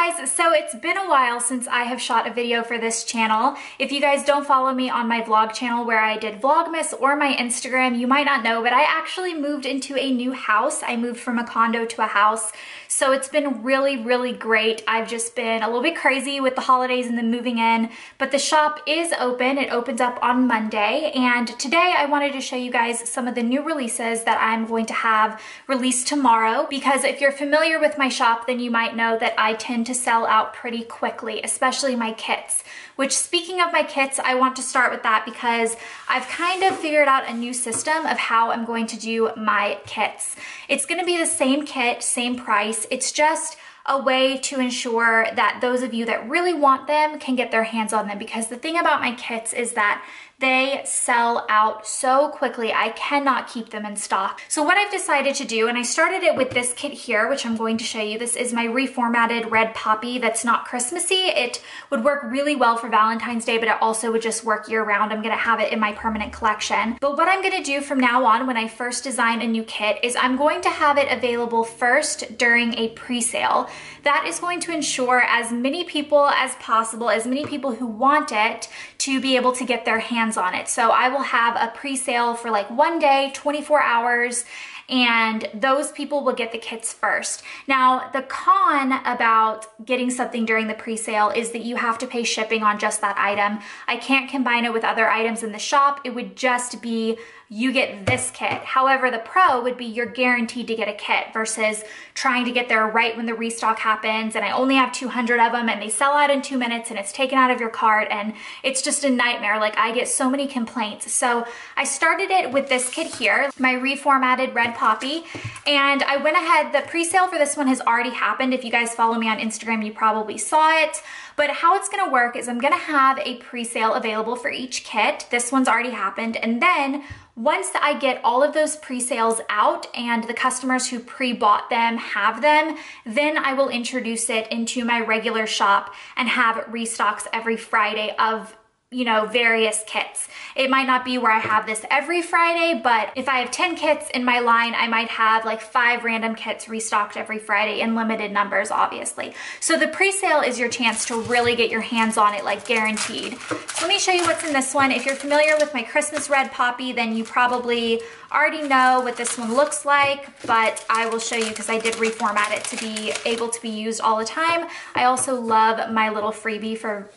guys, so it's been a while since I have shot a video for this channel. If you guys don't follow me on my vlog channel where I did Vlogmas or my Instagram, you might not know, but I actually moved into a new house. I moved from a condo to a house. So it's been really great. I've just been a little bit crazy with the holidays and then moving in, but the shop is open. It opens up on Monday, and today I wanted to show you guys some of the new releases that I'm going to have released tomorrow, because if you're familiar with my shop, then you might know that I tend to sell out pretty quickly, especially my kits. Which, speaking of my kits, I want to start with that because I've kind of figured out a new system of how I'm going to do my kits. It's going to be the same kit, same price. It's just a way to ensure that those of you that really want them can get their hands on them, because the thing about my kits is that they sell out so quickly. I cannot keep them in stock. So what I've decided to do, and I started it with this kit here, which I'm going to show you. This is my reformatted red poppy that's not Christmassy. It would work really well for Valentine's Day, but it also would just work year round. I'm gonna have it in my permanent collection. But what I'm gonna do from now on when I first design a new kit is I'm going to have it available first during a pre-sale. That is going to ensure as many people as possible, as many people who want it, to be able to get their hands on it. So I will have a pre-sale for like one day, 24 hours, and those people will get the kits first. Now, the con about getting something during the pre-sale is that you have to pay shipping on just that item. I can't combine it with other items in the shop. It would just be you get this kit. However, the pro would be you're guaranteed to get a kit versus trying to get there right when the restock happens and I only have 200 of them and they sell out in 2 minutes and it's taken out of your cart and it's just a nightmare. Like, I get so many complaints. So I started it with this kit here, my reformatted red poppy, and I went ahead. The pre-sale for this one has already happened. If you guys follow me on Instagram, you probably saw it. But how it's gonna work is I'm gonna have a pre-sale available for each kit. This one's already happened. And then once I get all of those pre-sales out and the customers who pre-bought them have them, then I will introduce it into my regular shop and have restocks every Friday of, you know, various kits. It might not be where I have this every Friday, but if I have 10 kits in my line, I might have like 5 random kits restocked every Friday in limited numbers, obviously. So the pre-sale is your chance to really get your hands on it, like guaranteed. So let me show you what's in this one. If you're familiar with my Christmas red poppy, then you probably already know what this one looks like, but I will show you because I did reformat it to be able to be used all the time. I also love my little freebie for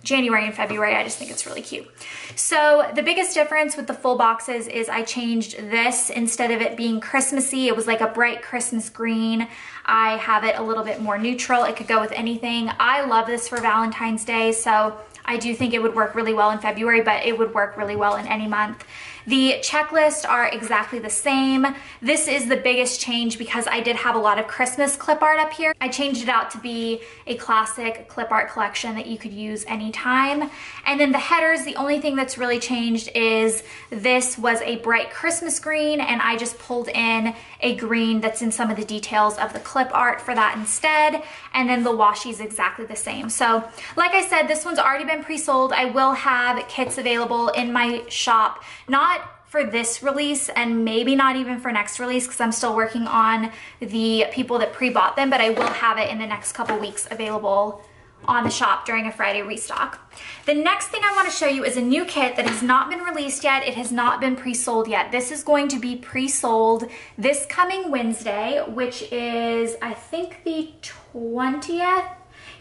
January and February. I just think it's really cute. So the biggest difference with the full boxes is I changed this. Instead of it being Christmassy, it was like a bright Christmas green. I have it a little bit more neutral. It could go with anything. I love this for Valentine's Day, so I do think it would work really well in February, but it would work really well in any month. The checklists are exactly the same. This is the biggest change because I did have a lot of Christmas clip art up here. I changed it out to be a classic clip art collection that you could use anytime. And then the headers, the only thing that's really changed is this was a bright Christmas green and I just pulled in a green that's in some of the details of the clip art for that instead. And then the washi is exactly the same. So like I said, this one's already been pre-sold. I will have kits available in my shop, not for this release and maybe not even for next release because I'm still working on the people that pre-bought them, but I will have it in the next couple weeks available on the shop during a Friday restock. The next thing I want to show you is a new kit that has not been released yet. It has not been pre-sold yet. This is going to be pre-sold this coming Wednesday, which is, I think, the 20th.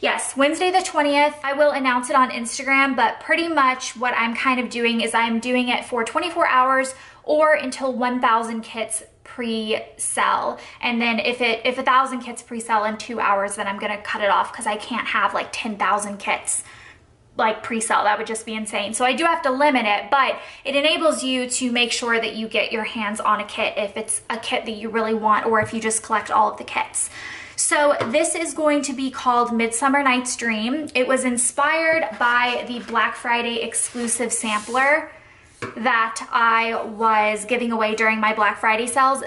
Yes, Wednesday the 20th. I will announce it on Instagram, but pretty much what I'm kind of doing is I'm doing it for 24 hours or until 1,000 kits pre-sell. And then if 1,000 kits pre-sell in 2 hours, then I'm gonna cut it off because I can't have like 10,000 kits like pre-sell. That would just be insane. So I do have to limit it, but it enables you to make sure that you get your hands on a kit if it's a kit that you really want or if you just collect all of the kits. So this is going to be called Midsummer Night's Dream. It was inspired by the Black Friday exclusive sampler that I was giving away during my Black Friday sales.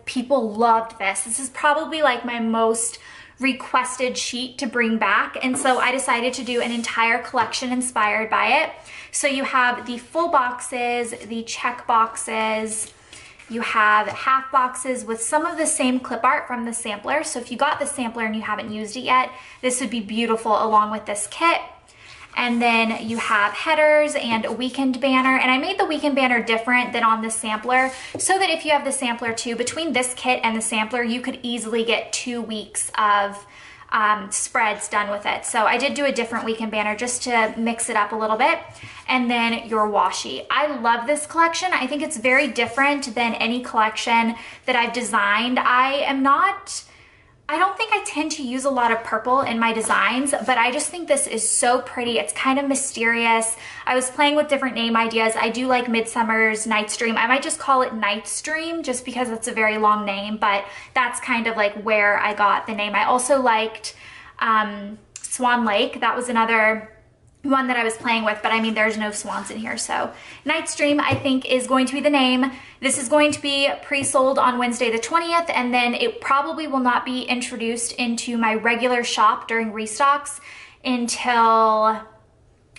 People loved this. This is probably like my most requested sheet to bring back, and so I decided to do an entire collection inspired by it. So you have the full boxes, the check boxes, You have half boxes with some of the same clip art from the sampler. So if you got the sampler and you haven't used it yet, this would be beautiful along with this kit. And then you have headers and a weekend banner. And I made the weekend banner different than on the sampler so that if you have the sampler too, between this kit and the sampler, you could easily get 2 weeks of spreads done with it. So I did do a different weekend banner just to mix it up a little bit. And then your washi. I love this collection. I think it's very different than any collection that I've designed. I don't think I tend to use a lot of purple in my designs, but I just think this is so pretty. It's kind of mysterious. I was playing with different name ideas. I do like Midsummer's Night's Dream. I might just call it Night's Dream just because it's a very long name, but that's kind of like where I got the name. I also liked Swan Lake. That was another one that I was playing with, but I mean, there's no swans in here. So Night's Dream, I think, is going to be the name. This is going to be pre-sold on Wednesday the 20th, and then it probably will not be introduced into my regular shop during restocks until,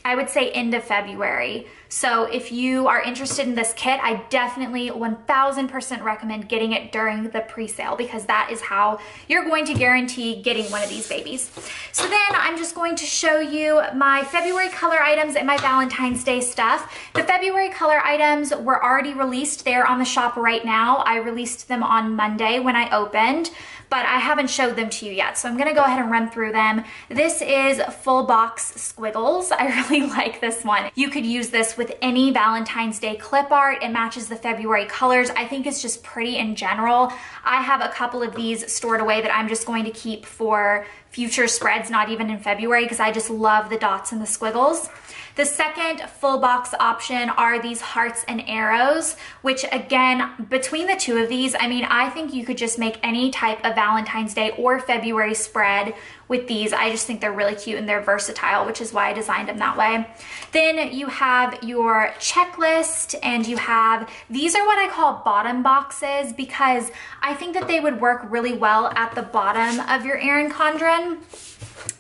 I would say, end of February. So if you are interested in this kit, I definitely 1000% recommend getting it during the pre-sale because that is how you're going to guarantee getting one of these babies. So then I'm just going to show you my February color items and my Valentine's Day stuff. The February color items were already released. They're on the shop right now. I released them on Monday when I opened, but I haven't showed them to you yet. So I'm gonna go ahead and run through them. This is Full Box Squiggles. I really like this one. You could use this with any Valentine's Day clip art. It matches the February colors. I think it's just pretty in general. I have a couple of these stored away that I'm just going to keep for future spreads, not even in February, because I just love the dots and the squiggles. The second full box option are these hearts and arrows, which again, between the two of these, I mean, I think you could just make any type of Valentine's Day or February spread with these. I just think they're really cute and they're versatile, which is why I designed them that way. Then you have your checklist, and you have, these are what I call bottom boxes because I think that they would work really well at the bottom of your Erin Condren.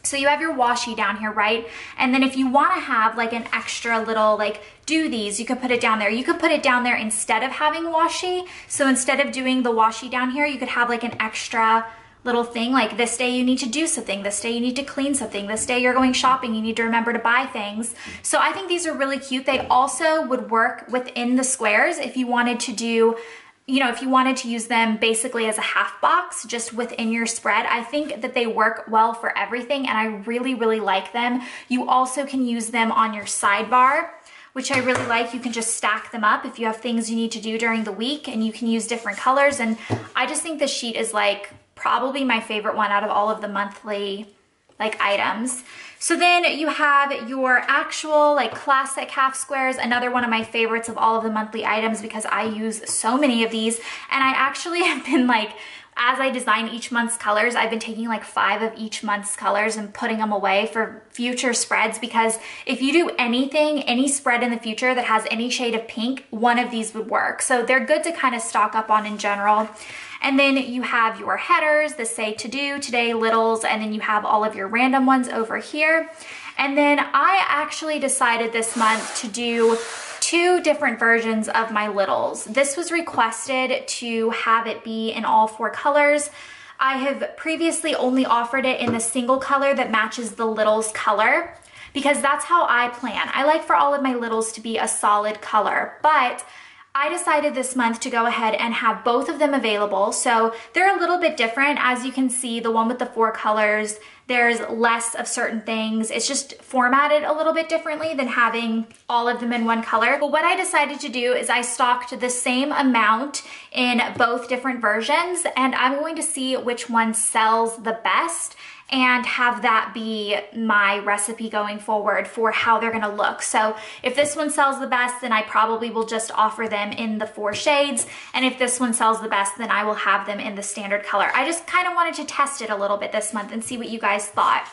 So you have your washi down here, right? And then if you want to have like an extra little like do these, you could put it down there. You could put it down there instead of having washi. So instead of doing the washi down here, you could have like an extra little thing like this day you need to do something, this day you need to clean something, this day you're going shopping, you need to remember to buy things. So I think these are really cute. They also would work within the squares if you wanted to do, you know, if you wanted to use them basically as a half box just within your spread. I think that they work well for everything and I really, really like them. You also can use them on your sidebar, which I really like. You can just stack them up if you have things you need to do during the week, and you can use different colors. And I just think this sheet is like probably my favorite one out of all of the monthly like items. So then you have your actual like classic half squares, another one of my favorites of all of the monthly items because I use so many of these. And I actually have been like, as I design each month's colors, I've been taking like 5 of each month's colors and putting them away for future spreads, because if you do anything, any spread in the future that has any shade of pink, one of these would work. So they're good to kind of stock up on in general. And then you have your headers, the say to do, today, littles, and then you have all of your random ones over here. And then I actually decided this month to do 2 different versions of my littles. This was requested to have it be in all 4 colors. I have previously only offered it in the single color that matches the littles color because that's how I plan. I like for all of my littles to be a solid color, but I decided this month to go ahead and have both of them available. So they're a little bit different. As you can see, the one with the 4 colors, there's less of certain things. It's just formatted a little bit differently than having all of them in one color. But what I decided to do is I stocked the same amount in both different versions, and I'm going to see which one sells the best and have that be my recipe going forward for how they're gonna look. So if this one sells the best, then I probably will just offer them in the 4 shades. And if this one sells the best, then I will have them in the standard color. I just kind of wanted to test it a little bit this month and see what you guys thought.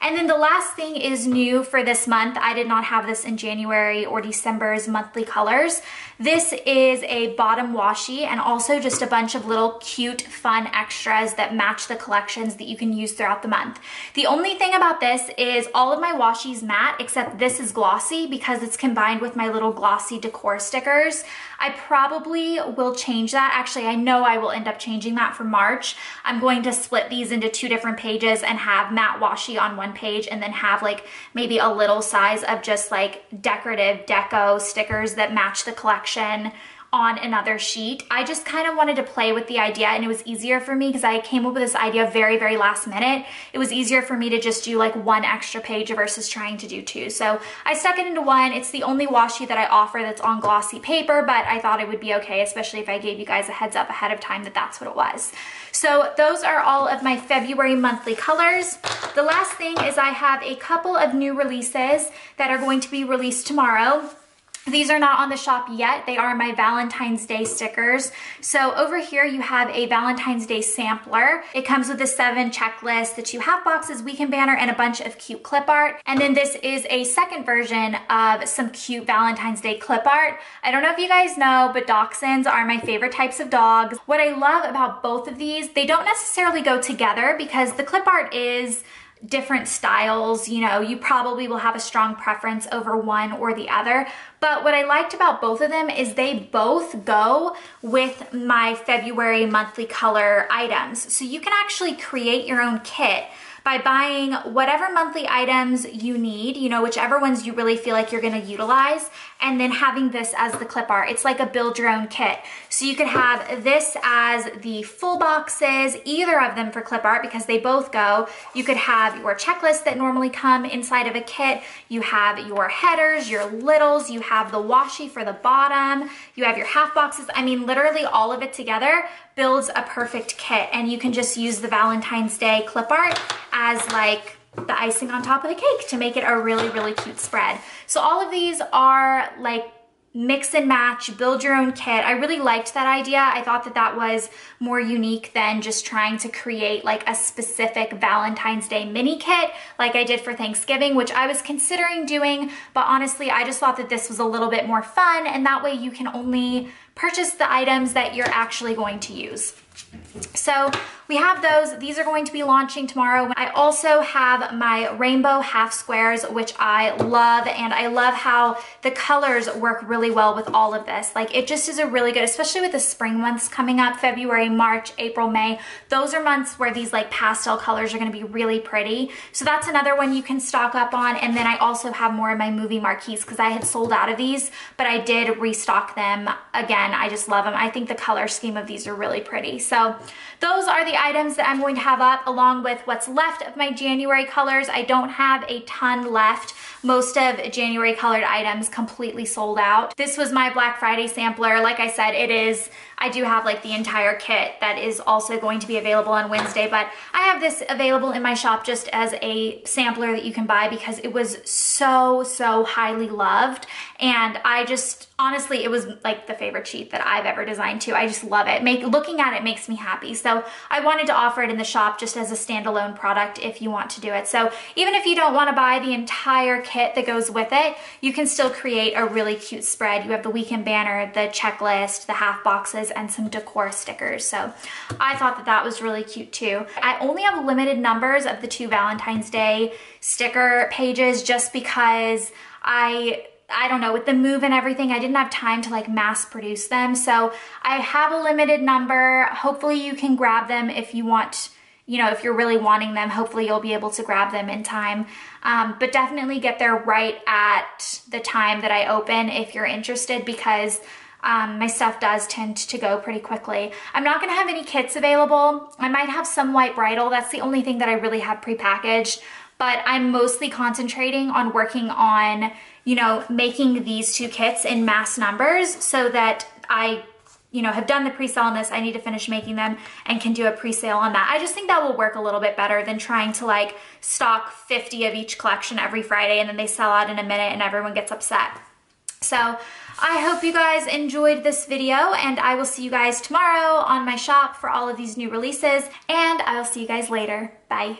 And then the last thing is new for this month. I did not have this in January or December's monthly colors. This is a bottom washi and also just a bunch of little cute, fun extras that match the collections that you can use throughout the month. The only thing about this is all of my washi's matte, except this is glossy because it's combined with my little glossy Decor stickers. I probably will change that. Actually, I know I will end up changing that for March. I'm going to split these into 2 different pages and have matte washi on one page and then have like maybe a little size of just like decorative deco stickers that match the collection on another sheet. I just kind of wanted to play with the idea, and it was easier for me because I came up with this idea very, very last minute. It was easier for me to just do like 1 extra page versus trying to do 2. So I stuck it into 1. It's the only washi that I offer that's on glossy paper, but I thought it would be okay, especially if I gave you guys a heads up ahead of time that that's what it was. So those are all of my February monthly colors. The last thing is I have a couple of new releases that are going to be released tomorrow. These are not on the shop yet. They are my Valentine's Day stickers. So over here you have a Valentine's Day sampler. It comes with a 7 checklist, the 2 half boxes, weekend banner, and a bunch of cute clip art. And then this is a second version of some cute Valentine's Day clip art. I don't know if you guys know, but dachshunds are my favorite types of dogs. What I love about both of these, they don't necessarily go together because the clip art is different styles. You know, you probably will have a strong preference over one or the other. But what I liked about both of them is they both go with my February monthly color items. So you can actually create your own kit by buying whatever monthly items you need, you know, whichever ones you really feel like you're gonna utilize, and then having this as the clip art. It's like a build your own kit. So you could have this as the full boxes, either of them for clip art because they both go. You could have your checklists that normally come inside of a kit. You have your headers, your littles, you have the washi for the bottom, you have your half boxes. I mean, literally all of it together builds a perfect kit, and you can just use the Valentine's Day clip art as like the icing on top of the cake to make it a really, really cute spread. So all of these are like mix and match, build your own kit. I really liked that idea. I thought that that was more unique than just trying to create like a specific Valentine's Day mini kit like I did for Thanksgiving, which I was considering doing, but honestly, I just thought that this was a little bit more fun, and that way you can only purchase the items that you're actually going to use. So we have those. These are going to be launching tomorrow. I also have my rainbow half squares, which I love, and I love how the colors work really well with all of this. Like, it just is a really good, especially with the spring months coming up, February, March, April, May. Those are months where these like pastel colors are going to be really pretty. So that's another one you can stock up on. And then I also have more of my movie marquees because I had sold out of these, but I did restock them again. I just love them. I think the color scheme of these are really pretty. So those are the items that I'm going to have up along with what's left of my January colors. I don't have a ton left. Most of January colored items completely sold out. This was my Black Friday sampler. Like I said, I do have like the entire kit that is also going to be available on Wednesday, but I have this available in my shop just as a sampler that you can buy because it was so highly loved. And I just, honestly, it was like the favorite sheet that I've ever designed too. I just love it. Looking at it makes me happy. So I wanted to offer it in the shop just as a standalone product if you want to do it. So even if you don't want to buy the entire kit that goes with it, you can still create a really cute spread. You have the weekend banner, the checklist, the half boxes, and some decor stickers. So I thought that that was really cute too. I only have limited numbers of the 2 Valentine's Day sticker pages just because I don't know, with the move and everything, I didn't have time to like mass produce them. So I have a limited number. Hopefully you can grab them if you want, you know, if you're really wanting them. Hopefully you'll be able to grab them in time. But definitely get there right at the time that I open if you're interested, because my stuff does tend to go pretty quickly. I'm not gonna have any kits available. I might have some white bridal. That's the only thing that I really have prepackaged, but I'm mostly concentrating on working on, you know, making these 2 kits in mass numbers so that I, you know, have done the pre-sale on this. I need to finish making them and can do a pre-sale on that. I just think that will work a little bit better than trying to like stock 50 of each collection every Friday and then they sell out in a minute and everyone gets upset. So I hope you guys enjoyed this video, and I will see you guys tomorrow on my shop for all of these new releases, and I will see you guys later. Bye.